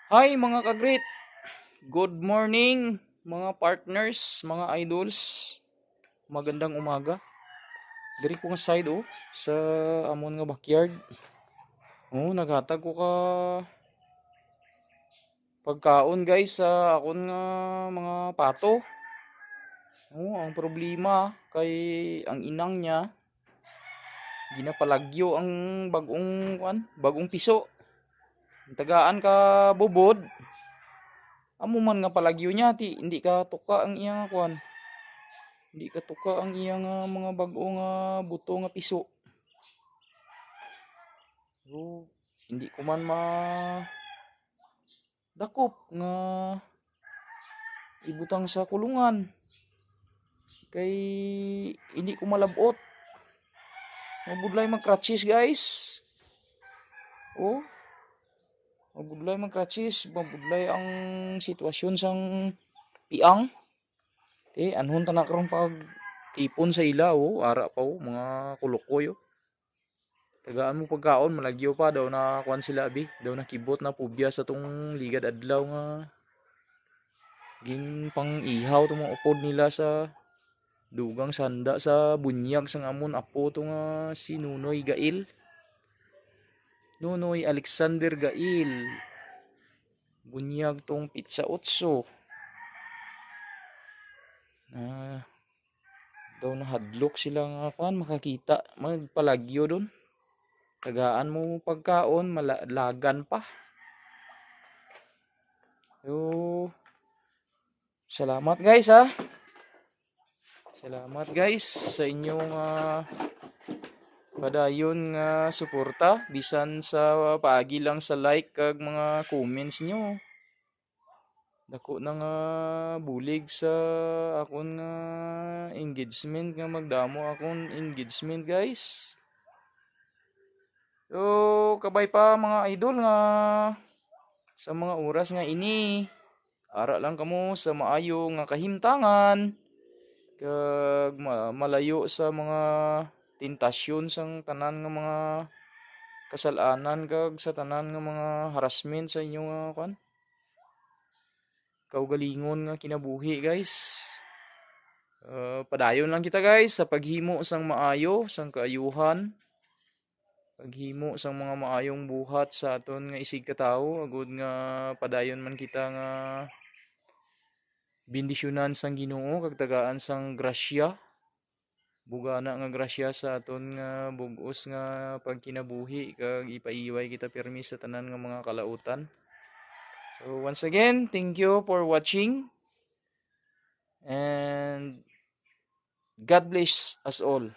Hi mga ka-great! Good morning mga partners, mga idols. Magandang umaga. Diri ko nga side sa amon nga backyard. Naghatag ko ka pagkaon guys sa akon nga mga pato. Ang problema kay ang inang niya ginapalagyo ang bagong piso. Tagaan ka bubod. Amo man nga palagyo niya ti hindi ka tuka ang iyang kuan. Hindi ka tuka ang iyang mga bago nga buto nga piso. So, hindi ko man dakop nga ibutang sa kulungan. Kay hindi ko malabot. Mabudlay mag-crutches guys. Oh, mabudlay mag-crutches. Mabudlay ang sitwasyon sang piang. Anhon ta na karon pag tipon sa ila ara pa mga kulukoy. Tagaan mo pagkaon malagyo pa daw na kuan sila abi, daw nakibot na pubya sa tong ligad adlaw nga gin pang ihaw tong mga upod nila sa dugang sanda sa bunyag sang amon apo to nga si Nunoy Gail. Nunoy Alexander Gail. Bunyag tong pizza otso. Daw nahadlok sila nga kuan makakita magpalagyo don. Tagaan mo pagkaon malagan pa. So, salamat guys ha. Salamat guys sa inyong padayon nga suporta bisan sa paagi lang sa like kag mga comments nyo. Dako na nga bulig sa akon nga engagement nga magdamo akon engagement guys. So, kabay pa mga idol nga sa mga oras nga ini. Ara lang kamo sa maayo nga kahimtangan. Kag malayo sa mga tentasyon sang tanan nga mga kasalanan kag sa tanan nga mga harassment sa inyong kaugalingon nga kinabuhi guys. Padayon lang kita guys sa paghimo sang maayo sang kaayuhan, paghimo sang mga maayong buhat sa aton nga isig katawo agud nga padayon man kita nga bendisyonan sang Ginoo kag tagaan sang grasya. Bugana nga grasya sa aton nga bug-os nga pagkinabuhi kag ipaiway kita pirmi sa tanan nga mga kalautan. So once again, thank you for watching and God bless us all.